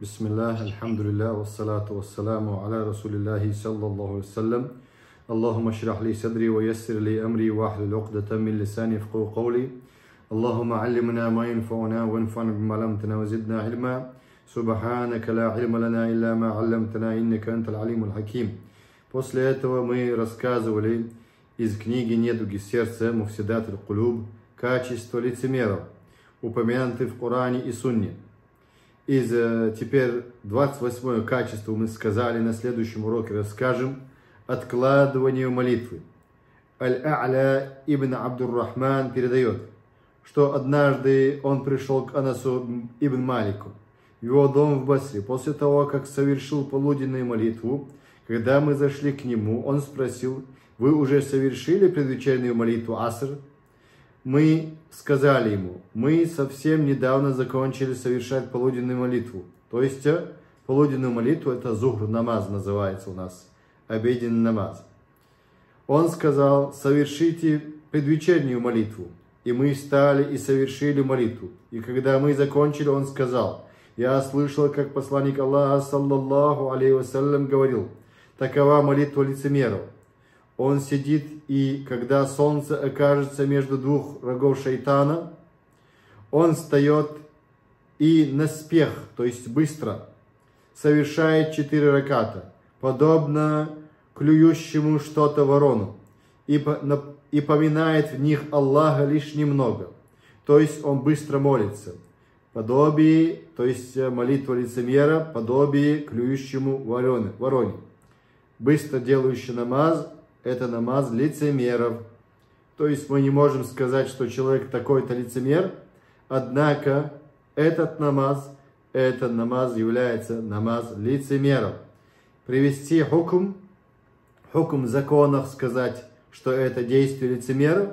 Бисмиллах, альхамдулиллах, вассалату вассаламу аля расулиллахи саллаллаху алейсалям. Аллахумма шрах ли садри ва яссир ли амри ва ахлил уқдатам мин лисани яфқаху қавли. Аллахумма аллимна ма янфауна ва анфa'на бимма алламтана ва зидна илма. Субханака ла илма лана илля ма алламтана иннака антал алимул хаким. После этого мы рассказывали из книги «Недуги сердца» Муфсидат аль-Кулуб качества лицемеров, упомянуты в Коране и Сунне. Теперь 28-е качество мы сказали, на следующем уроке расскажем: откладывание молитвы. Аль-А'ля ибн Абдур-Рахман передает, что однажды он пришел к Анасу ибн Малику в его дом в Басре. После того, как совершил полуденную молитву, когда мы зашли к нему, он спросил: вы уже совершили предвечернюю молитву Аср? Мы сказали ему: мы совсем недавно закончили совершать полуденную молитву. То есть полуденную молитву — это зухр намаз называется у нас, обеденный намаз. Он сказал: совершите предвечернюю молитву. И мы встали и совершили молитву. И когда мы закончили, он сказал: я слышал, как посланник Аллаха, саллаллаху алейхи вассалям, говорил: такова молитва лицемеров. Он сидит, и когда солнце окажется между двух рогов шайтана, он встает и наспех, то есть быстро, совершает 4 раката, подобно клюющему что-то ворону, и поминает в них Аллаха лишь немного. То есть он быстро молится. Подобие, то есть молитва лицемера, подобие клюющему вороне. Быстро делающий намаз — это намаз лицемеров. То есть мы не можем сказать, что человек такой-то лицемер, однако этот намаз является намаз лицемеров. Привести хукм в законах, сказать, что это действие лицемеров,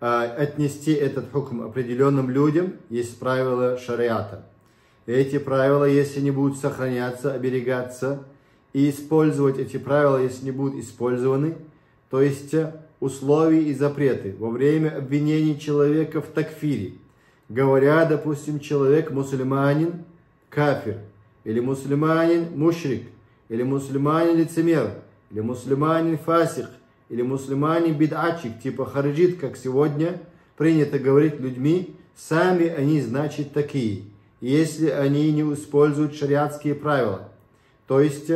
отнести этот хукм определенным людям, есть правила шариата. И эти правила, если не будут сохраняться, оберегаться, и использовать эти правила, если не будут использованы, то есть условия и запреты во время обвинения человека в такфире, говоря, допустим, человек мусульманин кафир, или мусульманин мушрик, или мусульманин лицемер, или мусульманин фасик, или мусульманин бид'атчик, типа хариджит, как сегодня принято говорить людьми, сами они, значит, такие, если они не используют шариатские правила. То есть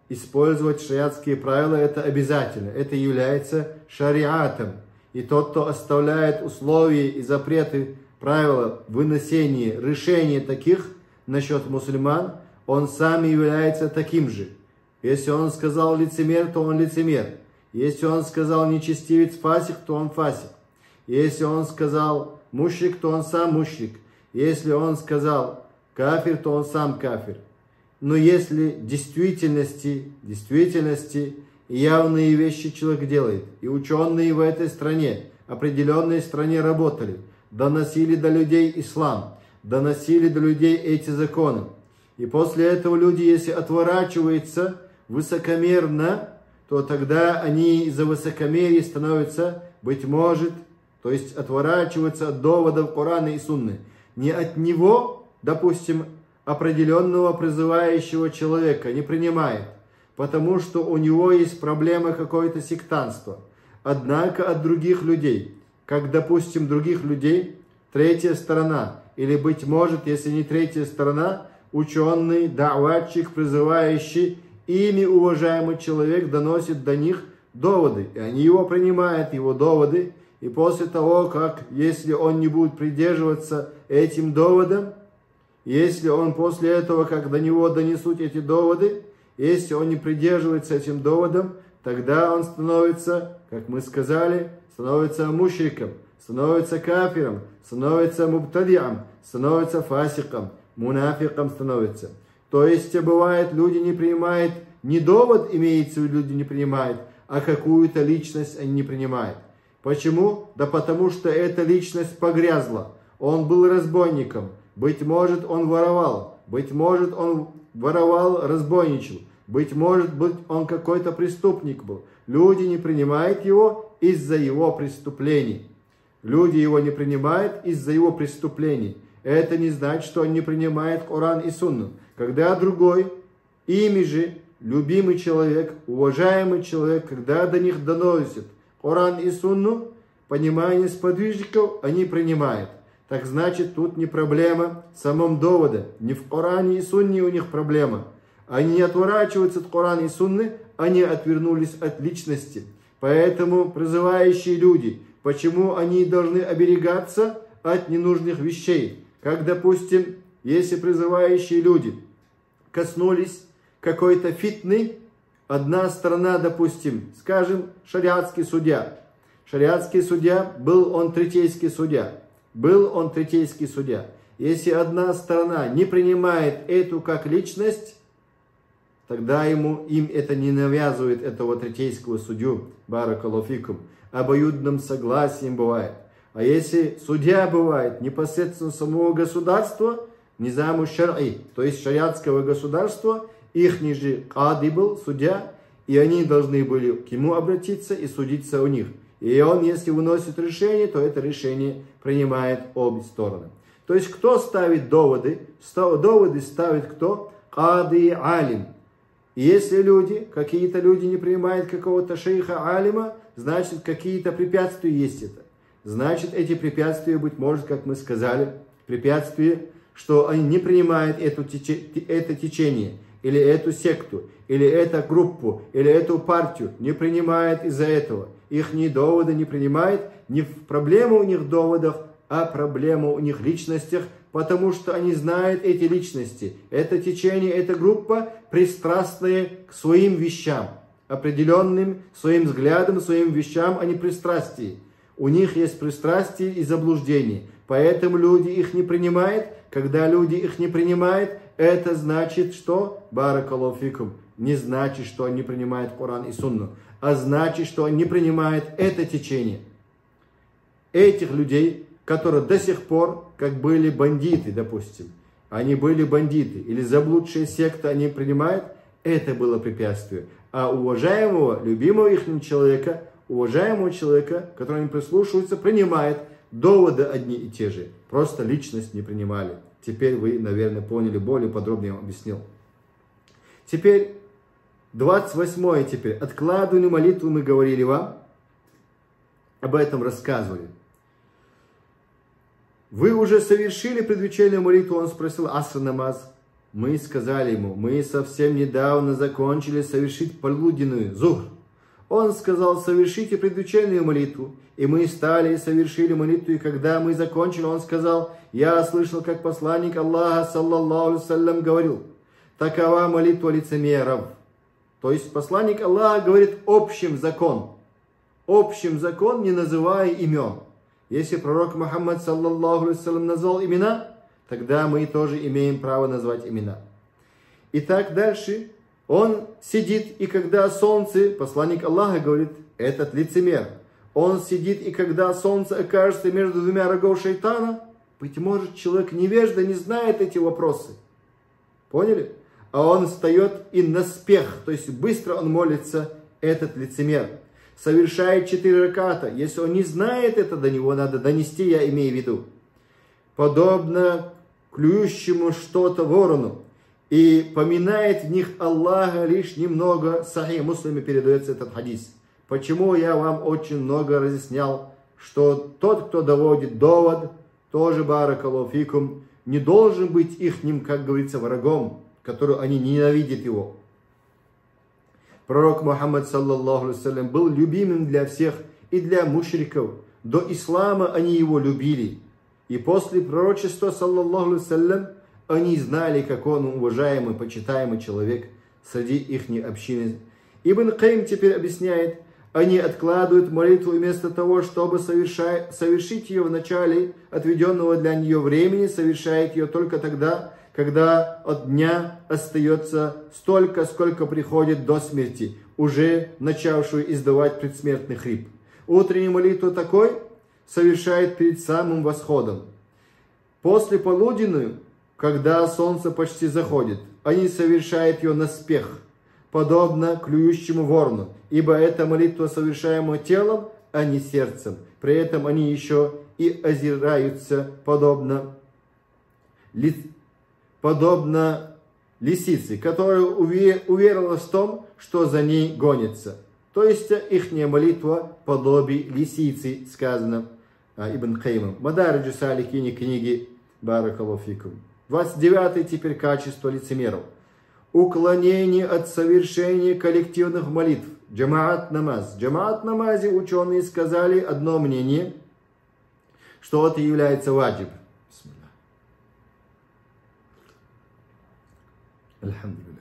использовать шариатские правила — это обязательно, это является шариатом. И тот, кто оставляет условия и запреты, правила вынесения, решения таких насчет мусульман, он сам является таким же. Если он сказал лицемер, то он лицемер. Если он сказал нечестивец фасик, то он фасик. Если он сказал мушрик, то он сам мушрик. Если он сказал кафир, то он сам кафир. Но если в действительности явные вещи человек делает, и ученые в этой стране, определенной стране работали, доносили до людей ислам, доносили до людей эти законы, и после этого люди, если отворачиваются высокомерно, то тогда они из-за высокомерия становятся, быть может, то есть отворачиваются от доводов Корана и Сунны. Не от него, допустим, определенного призывающего человека не принимает, потому что у него есть проблема какое-то сектантство. Однако от других людей, как, допустим, других людей, третья сторона, или, быть может, если не третья сторона, ученый, да'ватчик, призывающий, ими уважаемый человек доносит до них доводы, и они его принимают, его доводы, и после того, как, если он не будет придерживаться этим доводам, если он после этого, как до него донесут эти доводы, если он не придерживается этим доводам, тогда он становится, как мы сказали, становится мушриком, становится кафиром, становится мубтадиам, становится фасиком, мунафиком становится. То есть бывает, люди не принимают, не довод имеется в виду, люди не принимают, а какую-то личность они не принимают. Почему? Да потому что эта личность погрязла. Он был разбойником. Быть может, он воровал, быть может, он воровал, разбойничал, быть может, он какой-то преступник был. Люди не принимают его из-за его преступлений. Люди его не принимают из-за его преступлений. это не значит, что он не принимает Коран и Сунну. Когда другой, ими же, любимый человек, уважаемый человек, когда до них доносит Коран и Сунну, понимание сподвижников они принимают. Так значит, тут не проблема в самом доводе, не в Коране и Сунне у них проблема. Они не отворачиваются от Корана и Сунны, они отвернулись от личности. Поэтому призывающие люди, почему они должны оберегаться от ненужных вещей? Как, допустим, если призывающие люди коснулись какой-то фитны, одна сторона, допустим, скажем, шариатский судья. Шариатский судья, был он третейский судья. Был он третейский судья. Если одна сторона не принимает эту как личность, тогда им это не навязывает этого третейского судью, баракаллаху фикум, обоюдным согласием бывает. А если судья бывает непосредственно самого государства, низаму шар'и, то есть шариатского государства, их же кади был, судья, и они должны были к нему обратиться и судиться у них. И он, если выносит решение, то это решение принимает обе стороны. То есть, кто ставит доводы? Доводы ставит кто? Кади и алим. И если люди, какие-то люди не принимают какого-то шейха алима, значит, какие-то препятствия есть это. Значит, эти препятствия, быть может, как мы сказали, препятствия, что они не принимают это течение, или эту секту, или эту группу, или эту партию, не принимают из-за этого. Их доводы не принимают, не проблема у них в доводах, а проблема у них в личностях, потому что они знают эти личности. Это течение, эта группа пристрастные к своим вещам, определенным своим взглядом, своим вещам, они пристрастие. У них есть пристрастие и заблуждение. Поэтому люди их не принимают. Когда люди их не принимают, это значит, что, баракаллаху фикум, не значит, что они принимают Коран и Сунну, а значит, что они не принимают это течение. Этих людей, которые до сих пор, как были бандиты, допустим, они были бандиты, или заблудшие секты, они принимают, это было препятствие. А уважаемого, любимого их человека, который они прислушиваются, принимает доводы одни и те же. Просто личность не принимали. Теперь вы, наверное, поняли, более подробно я вам объяснил. Теперь, 28 теперь. Откладывание молитвы мы говорили вам. Об этом рассказывали. Вы уже совершили предвечернюю молитву? Он спросил, аср намаз. Мы сказали ему, мы совсем недавно закончили совершить полуденную, зухр. Он сказал, совершите предвечернюю молитву. И мы стали и совершили молитву. И когда мы закончили, он сказал, я слышал, как посланник Аллаха, саллаллаху алейхи вассалям, говорил, такова молитва лицемеров. То есть посланник Аллаха говорит общим закон. Общим закон, не называя имен. Если пророк Мухаммад, саллаллаху алейхи вассалям, назвал имена, тогда мы тоже имеем право назвать имена. Итак, дальше. Он сидит, и когда солнце, посланник Аллаха говорит, этот лицемер, он сидит, и когда солнце окажется между двумя рогов шайтана, быть может, человек невежда не знает эти вопросы. Поняли? А он встает и наспех, то есть быстро он молится, этот лицемер. Совершает 4 раката. Если он не знает это, до него надо донести, я имею в виду. Подобно клюющему что-то ворону. И поминает в них Аллаха лишь немного. Сахих Муслиме передается этот хадис. Почему я вам очень много разъяснял, что тот, кто доводит довод, тоже, баракаллаху фикум, не должен быть ихним, как говорится, врагом, который они ненавидят его. Пророк Мухаммад, саллаллаху алейхи вассалям, был любимым для всех и для мушриков. До ислама они его любили. И после пророчества, саллаллаху алейхи вассалям, они знали, как он уважаемый, почитаемый человек среди их общины. Ибн Каим теперь объясняет, они откладывают молитву вместо того, чтобы совершить ее в начале отведенного для нее времени, совершает ее только тогда, когда от дня остается столько, сколько приходит до смерти, уже начавшую издавать предсмертный хрип. Утреннюю молитву такой совершает перед самым восходом. После полуденную, когда солнце почти заходит, они совершают ее наспех, подобно клюющему ворону, ибо это молитва, совершаемая телом, а не сердцем. При этом они еще и озираются, подобно подобно лисице, которая уверовала в том, что за ней гонится. То есть ихняя молитва подобие лисицы, сказано Ибн Каимом. Мадариджу Салихини, книги Баракаллаху фикум. 29 теперь качество лицемеров. Уклонение от совершения коллективных молитв. Джамаат намаз. Джамаат намазе ученые сказали одно мнение, что это является ваджиб. Альхамдулиллах.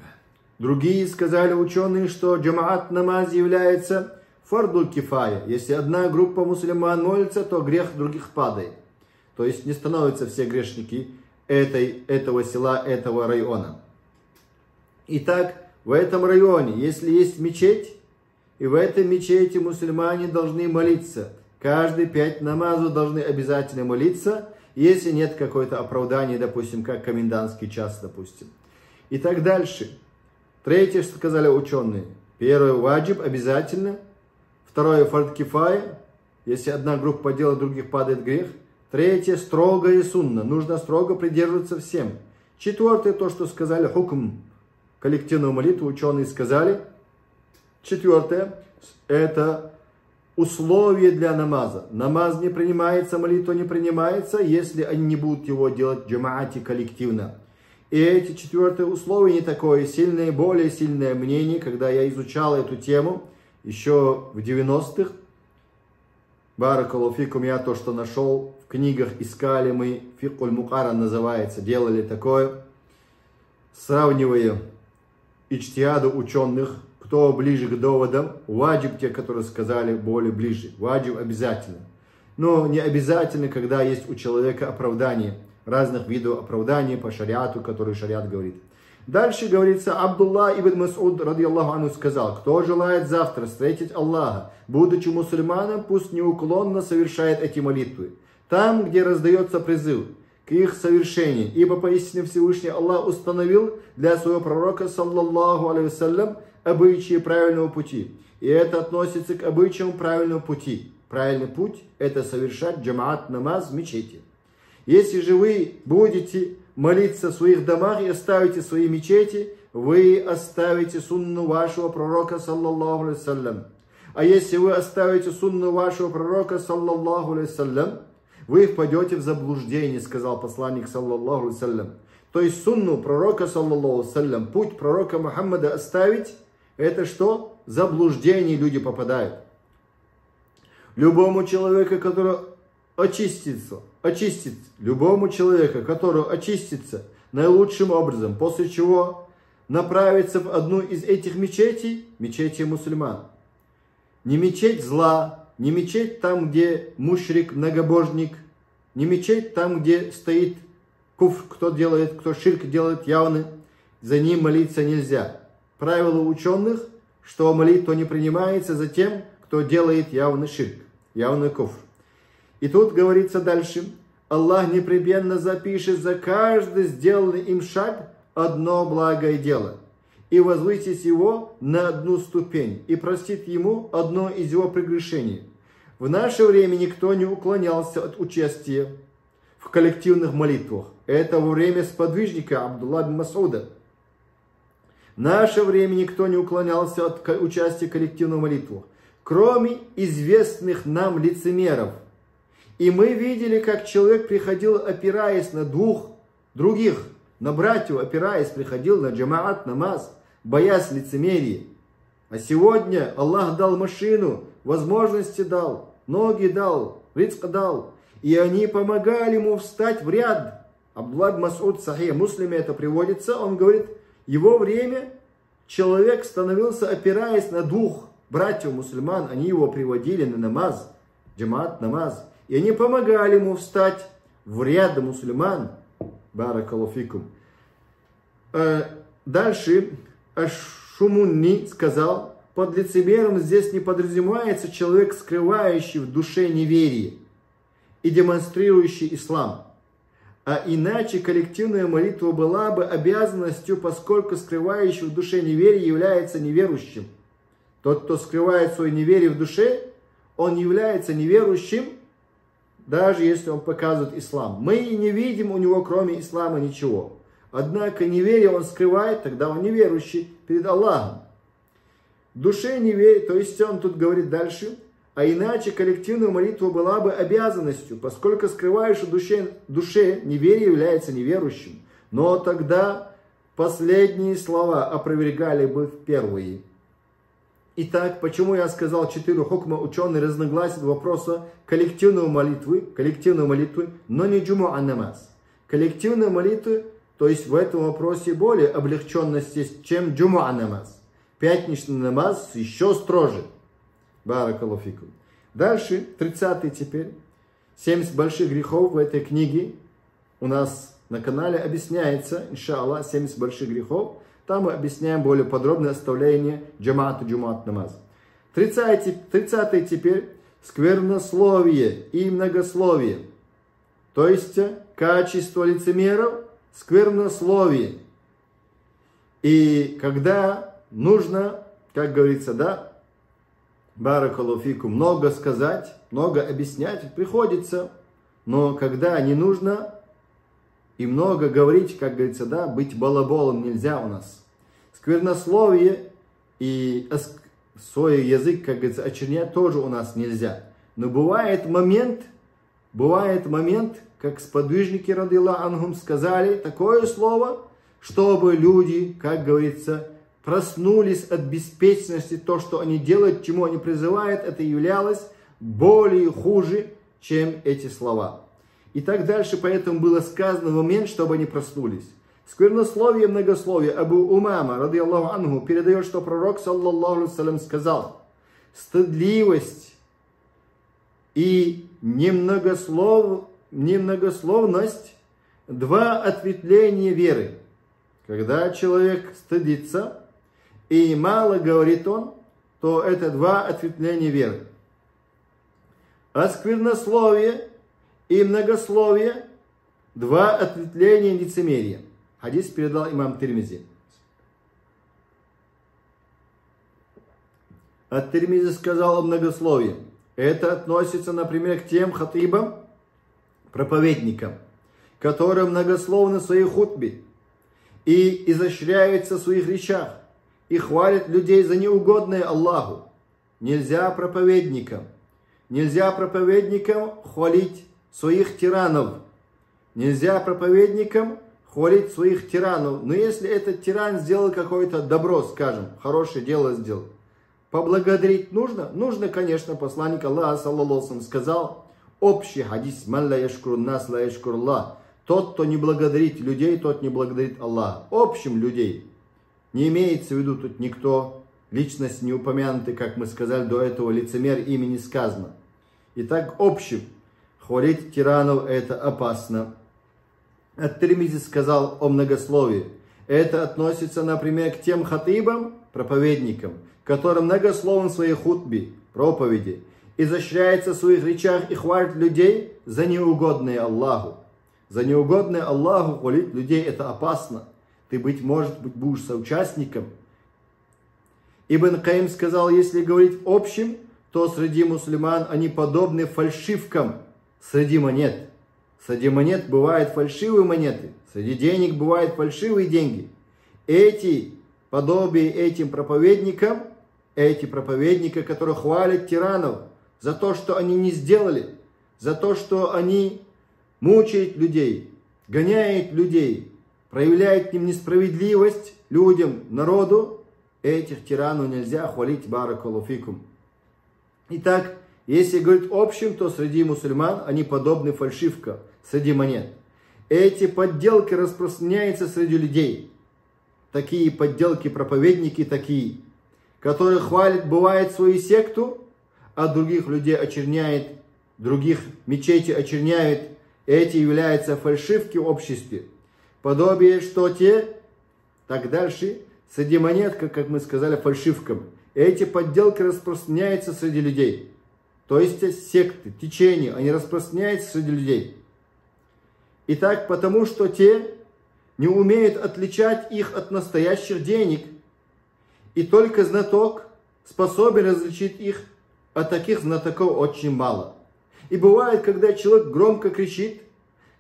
Другие сказали ученые, что джамаат намаз является фарду кифая. Если одна группа мусульман молится, то грех других падает. То есть не становятся все грешники этого села, этого района. Итак, в этом районе, если есть мечеть, и в этой мечети мусульмане должны молиться. Каждые 5 намазов должны обязательно молиться, если нет какое-то оправдание, допустим, как комендантский час, допустим. И так дальше. Третье, что сказали ученые. Первое, ваджиб, обязательно. Второе, фард кифая. Если одна группа делает, других падает грех. Третье, строгое сунна. Нужно строго придерживаться всем. Четвертое, то, что сказали хукм. Коллективную молитву ученые сказали. Четвертое, это условие для намаза. Намаз не принимается, молитва не принимается, если они не будут его делать в джамаате коллективно. И эти четвертые условия не такое сильное, более сильное мнение, когда я изучал эту тему еще в 90-х. Баракаллаху фикум, я то, что нашел в книгах, искали мы, фикуль мукаран называется, делали такое, сравнивая иджтихаду ученых, кто ближе к доводам, ваджиб те, которые сказали более ближе, ваджиб обязательно. Но не обязательно, когда есть у человека оправдание, разных видов оправданий по шариату, который шариат говорит. Дальше говорится, Абдулла ибн Мас'уд, радiyallahu анху, сказал, кто желает завтра встретить Аллаха, будучи мусульманом, пусть неуклонно совершает эти молитвы. Там, где раздается призыв к их совершению, ибо поистине Всевышний Аллах установил для своего пророка, саллаллаху алейхи вассалям, обычаи правильного пути. И это относится к обычаям правильного пути. Правильный путь – это совершать джамаат намаз в мечети. Если же вы будете молиться в своих домах и оставите свои мечети, вы оставите сунну вашего пророка, саллаллаху алейхи вассалям. А если вы оставите сунну вашего пророка, саллаллаху алейхи вассалям, вы впадете в заблуждение, сказал посланник, саллаллаху алейхи вассалям. То есть сунну пророка, саллаллаху алейхи вассалям, путь пророка Мухаммада оставить, это что? Заблуждение люди попадают. Любому человеку, который очистится, любому человеку, который очистится наилучшим образом, после чего направится в одну из этих мечетей, мечети мусульман. Не мечеть зла, не мечеть там, где мушрик, многобожник, не мечеть там, где стоит куфр, кто ширк делает явно, за ним молиться нельзя. Правило ученых, что молитва не принимается за тем, кто делает явный ширк, явный куфр. И тут говорится дальше, Аллах непременно запишет за каждый сделанный им шаг одно благое дело и возвысит его на одну ступень и простит ему одно из его прегрешений. В наше время никто не уклонялся от участия в коллективных молитвах. Это во время сподвижника Абдулла ибн Мас'уда. В наше время никто не уклонялся от участия в коллективных молитвах, кроме известных нам лицемеров. И мы видели, как человек приходил, опираясь на двух других, на братьев, опираясь, приходил на джамаат, намаз, боясь лицемерия. А сегодня Аллах дал машину, возможности дал, ноги дал, ризк дал. И они помогали ему встать в ряд. Абдулла ибн Мас'уд, Сахих Муслиме это приводится, он говорит, в его время человек становился, опираясь на двух братьев мусульман, они его приводили на намаз, джамаат, намаз. И они помогали ему встать в ряд мусульман. Баракаллаху фикум. Дальше Аш-Шумунни сказал, под лицемером здесь не подразумевается человек, скрывающий в душе неверие и демонстрирующий ислам. А иначе коллективная молитва была бы обязанностью, поскольку скрывающий в душе неверие является неверующим. Тот, кто скрывает свое неверие в душе, он является неверующим, даже если он показывает ислам. Мы не видим у него кроме ислама ничего. Однако неверие он скрывает, тогда он неверующий перед Аллахом. В душе не верит, то есть он тут говорит дальше, а иначе коллективная молитва была бы обязанностью, поскольку скрываешь в душе неверие является неверующим. Но тогда последние слова опровергали бы первые. Итак, почему я сказал 4 хукма, ученые разногласят вопроса коллективной молитвы, но не джумуа намаз. Коллективная молитва, то есть в этом вопросе более облегченность есть, чем джумуа намаз. Пятничный намаз еще строже. Баракаллаху фикум. Дальше, 30-й теперь. 70 больших грехов в этой книге у нас на канале объясняется, иншаллах, 70 больших грехов. Там мы объясняем более подробное оставление джумат намаз. 30-й теперь. Сквернословие и многословие. То есть, качество лицемеров, сквернословие. И когда нужно, как говорится, да, баракаллаху фикум, много сказать, много объяснять приходится, но когда не нужно и много говорить, как говорится, да, быть балаболом нельзя у нас. Сквернословие и свой язык, как говорится, очернять тоже у нас нельзя. Но бывает момент, как сподвижники, радиллаху анхум, сказали такое слово, чтобы люди, как говорится, проснулись от беспечности, то, что они делают, к чему они призывают, это являлось более хуже, чем эти слова. И так дальше, поэтому было сказано в момент, чтобы они проснулись. Сквернословие и многословие. Абу Умама, радиллаху анху, передает, что пророк, саллаллаху алейхи ва саллям, сказал: стыдливость и немногословность – 2 ответвления веры. Когда человек стыдится и мало говорит он, то это 2 ответвления веры. А сквернословие и многословие – 2 ответвления лицемерия. Хадис передал имам Тирмизи. Ат-Тирмизи сказал о многословии. Это относится, например, к тем хатибам, проповедникам, которые многословны в своей хутбе и изощряются в своих речах и хвалят людей за неугодное Аллаху. Нельзя проповедникам хвалить своих тиранов. Нельзя проповедникам хвалить своих тиранов. Но если этот тиран сделал какое-то добро, скажем, хорошее дело сделал, поблагодарить нужно? Нужно, конечно. Посланник Аллаха, саллаллаху алейхи ва саллям, сказал, общий хадис: «Ман ла яшкур нас, ла яшкур Аллах». Тот, кто не благодарит людей, тот не благодарит Аллаха. Общим людей. Не имеется в виду тут никто, личность не упомянутый, как мы сказали до этого, лицемер, имя не сказано. Итак, общим. Хвалить тиранов это опасно. Ат-Тирмизи сказал о многословии. Это относится, например, к тем хатибам, проповедникам, которые многословны в своей хутбе, проповеди, изощряется в своих речах и хвалит людей за неугодное Аллаху. За неугодное Аллаху хвалить людей это опасно. Ты, быть может, будешь соучастником. Ибн Каим сказал, если говорить общим, то среди мусульман они подобны фальшивкам среди монет. Среди монет бывают фальшивые монеты, среди денег бывают фальшивые деньги. Эти подобие этим проповедникам, эти проповедники, которые хвалят тиранов за то, что они не сделали, за то, что они мучают людей, гоняют людей, проявляют к ним несправедливость людям, народу, этих тиранов нельзя хвалить, баракаллаху фикум. Итак, если говорить общим, то среди мусульман они подобны фальшивкам среди монет. Эти подделки распространяются среди людей. Такие подделки, проповедники такие, которые хвалят, бывает, свою секту, а других людей очерняет, других мечети очерняют. Эти являются фальшивки в обществе. Подобие, что те, так дальше, среди монет, как мы сказали, фальшивкам. Эти подделки распространяются среди людей. То есть секты, течения, они распространяются среди людей. Итак, потому что те не умеют отличать их от настоящих денег. И только знаток способен различить их, а таких знатоков очень мало. И бывает, когда человек громко кричит,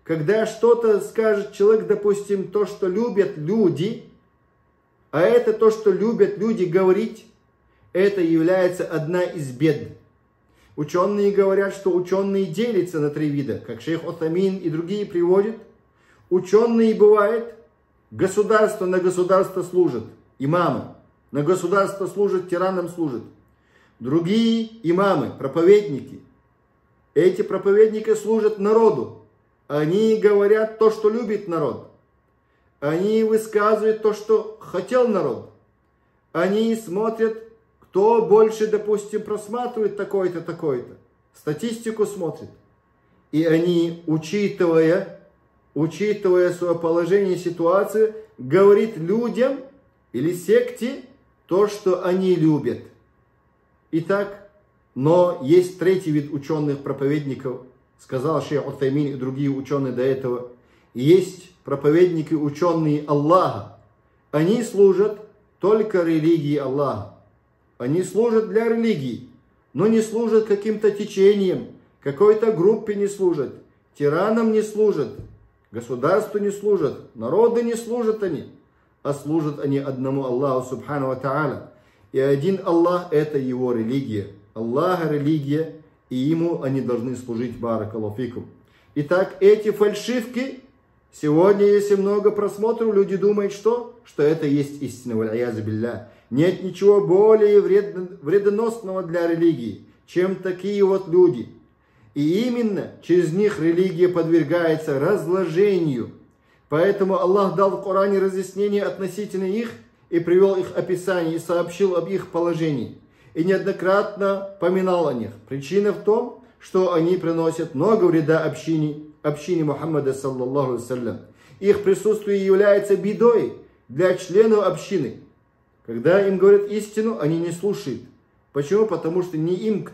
когда что-то скажет человек, допустим, то, что любят люди, а это то, что любят люди говорить, это является одна из бед. Ученые говорят, что ученые делятся на 3 вида, как шейх Утамин и другие приводят. Ученые бывает, государство на государство служит, имамы, на государство служат, тиранам служат. Другие имамы, проповедники, эти проповедники служат народу. Они говорят то, что любит народ. Они высказывают то, что хотел народ. Они смотрят, кто больше, допустим, просматривает такое-то, такое-то. Статистику смотрит. И они, учитывая свое положение, ситуацию, говорит людям или секте то, что они любят. Итак, но есть 3-й вид ученых-проповедников, сказал шейх Утамин и другие ученые до этого. Есть проповедники, ученые Аллаха. Они служат только религии Аллаха. Они служат для религии, но не служат каким-то течениям, какой-то группе не служат, тиранам не служат, государству не служат, народу не служат они, а служат они одному Аллаху Субхану ва Тааля. И один Аллах – это его религия. Аллаха религия, и ему они должны служить, баракаллаху фикум. Итак, эти фальшивки, сегодня, если много просмотров, люди думают, что это есть истина, валь-аязу билля. Нет ничего более вредоносного для религии, чем такие вот люди. И именно через них религия подвергается разложению. Поэтому Аллах дал в Коране разъяснение относительно их и привел их описание и сообщил об их положении. И неоднократно поминал о них. Причина в том, что они приносят много вреда общине Мухаммада саллаллаху алейхи. Их присутствие является бедой для членов общины. Когда им говорят истину, они не слушают. Почему? Потому что ни им к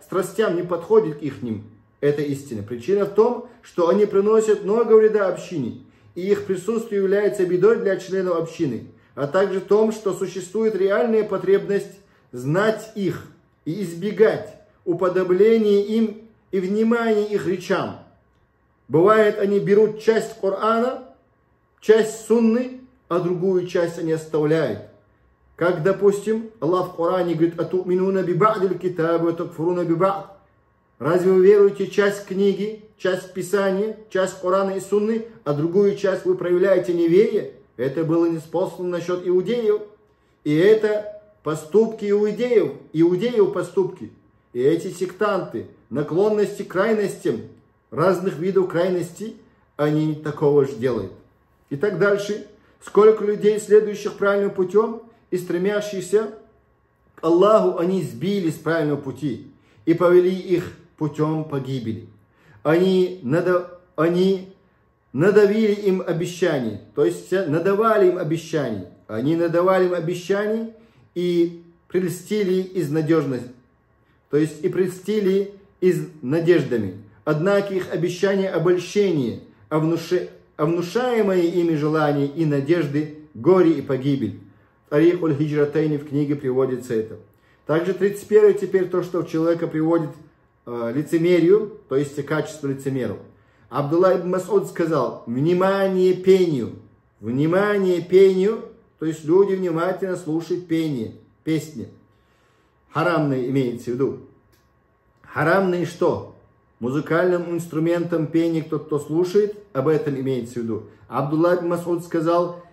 страстям не подходит их ним. Это истина. Причина в том, что они приносят много вреда общине. И их присутствие является бедой для членов общины. А также в том, что существует реальная потребность знать их и избегать уподобления им и внимания их речам. Бывает, они берут часть Корана, часть Сунны, а другую часть они оставляют. Как, допустим, Аллах в Коране говорит: «Атуминуна биба'диль китаба, такфуруна биба'д». Разве вы веруете часть книги, часть Писания, часть Корана и Сунны, а другую часть вы проявляете неверие? Это было неспослано насчет иудеев. И это поступки иудеев поступки. И эти сектанты, наклонности к крайностям, разных видов крайностей, они такого же делают. И так дальше. Сколько людей, следующих правильным путем и стремящихся к Аллаху, они сбили с правильного пути и повели их путем погибели. Они надавили им обещаний, то есть надавали им обещаний. Они надавали им обещаний и прельстили из надежности, то есть и прельстили из надеждами. Однако их обещания обольщение, а внушаемые ими желания и надежды горе и погибель. Тарих аль-Хиджратайни в книге приводится это. Также 31 теперь то, что человека приводит лицемерию, то есть качество лицемеров. Абдулла ибн Мас'уд сказал: внимание пению, то есть люди внимательно слушают пение, песни. Харамные имеется в виду. Харамные что? Музыкальным инструментом пения кто слушает, об этом имеется в виду. Абдулла ибн Мас'уд сказал: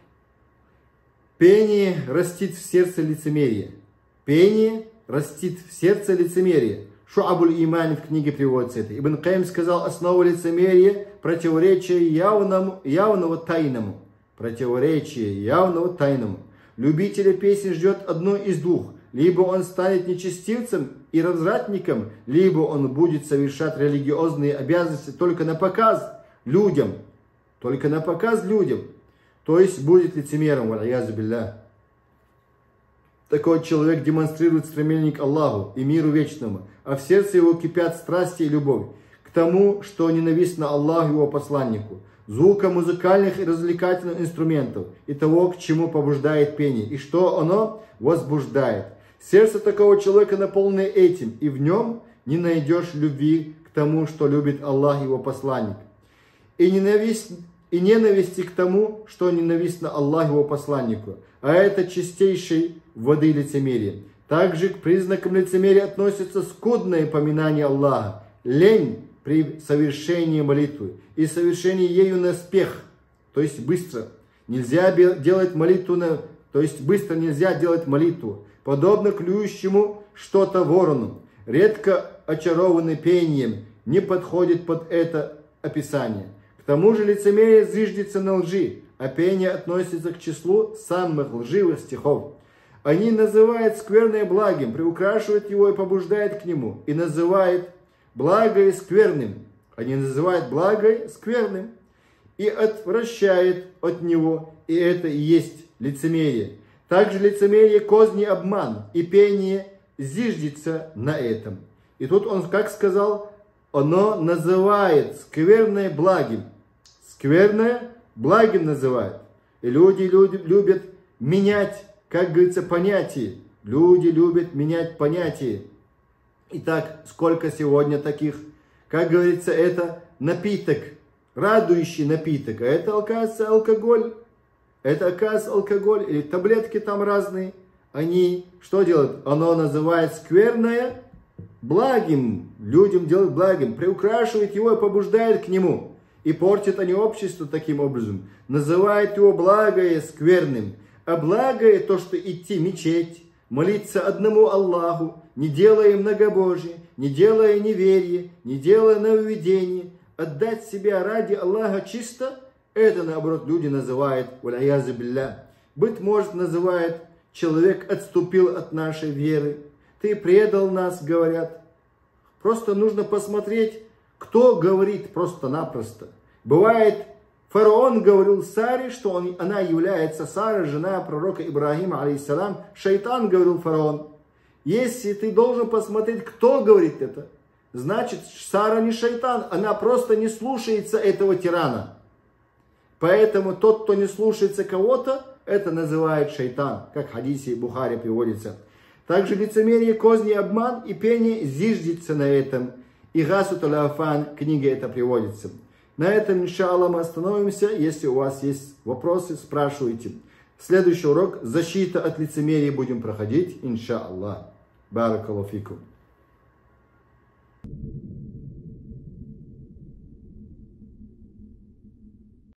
пение растит в сердце лицемерие. Пение растит в сердце лицемерие. Шу'абуль иман в книге приводится это. Ибн Каим сказал: основа лицемерия – противоречие явного тайному. Противоречие явного тайному. Любителя песни ждет одно из двух. Либо он станет нечестивцем и развратником, либо он будет совершать религиозные обязанности только на показ людям. Только на показ людям. То есть будет лицемером, валь-аязу билля. Такой человек демонстрирует стремление к Аллаху и миру вечному, а в сердце его кипят страсти и любовь к тому, что ненавистно Аллаху и его посланнику, звука музыкальных и развлекательных инструментов и того, к чему побуждает пение, и что оно возбуждает. Сердце такого человека наполнено этим, и в нем не найдешь любви к тому, что любит Аллах и его посланник, и ненависти к тому, что ненавистно Аллаху и его посланнику, а это чистейшей воды лицемерия. Также к признакам лицемерия относятся скудное поминание Аллаха, лень при совершении молитвы и совершении ею наспех, то есть быстро. Нельзя делать молитву, то есть быстро нельзя делать молитву, подобно клюющему что-то ворону. Редко очарованный пением не подходит под это описание. К тому же лицемерие зиждется на лжи, а пение относится к числу самых лживых стихов. Они называют скверное благим, приукрашивают его и побуждают к нему, и называют благое скверным. Они называют благое скверным и отвращают от него, и это и есть лицемерие. Также лицемерие, козни, обман, и пение зиждется на этом. И тут он, как сказал, оно называет скверное благим. Скверное благим называют. И люди любят менять, как говорится, понятия. Люди любят менять понятия. Итак, сколько сегодня таких, как говорится, это напиток, радующий напиток. А это, оказывается, алкоголь. Это, оказывается, алкоголь. Или таблетки там разные. Они что делают? Оно называет скверное благим. Людям делают благим. Приукрашивает его и побуждает к нему. И портят они общество таким образом. Называют его благое скверным. А благое то, что идти в мечеть, молиться одному Аллаху, не делая многобожие, не делая неверие, не делая нововведение, отдать себя ради Аллаха чисто, это, наоборот, люди называют, валяязу билля. Быть может, называют, человек отступил от нашей веры, ты предал нас, говорят. Просто нужно посмотреть, кто говорит просто-напросто. Бывает, фараон говорил Саре, что она является Сара, жена пророка Ибрахима, алейхиссалам. Шайтан говорил фараон. Если ты должен посмотреть, кто говорит это, значит, Сара не шайтан, она просто не слушается этого тирана. Поэтому тот, кто не слушается кого-то, это называют шайтан, как в хадисе Бухари приводится. Также лицемерие, козни, обман и пение зиждется на этом. И Гасут аль-Афан, книга это приводится. На этом, иншаллах, мы остановимся. Если у вас есть вопросы, спрашивайте. Следующий урок защита от лицемерия будем проходить, иншаллах. Баракаллаху фикум.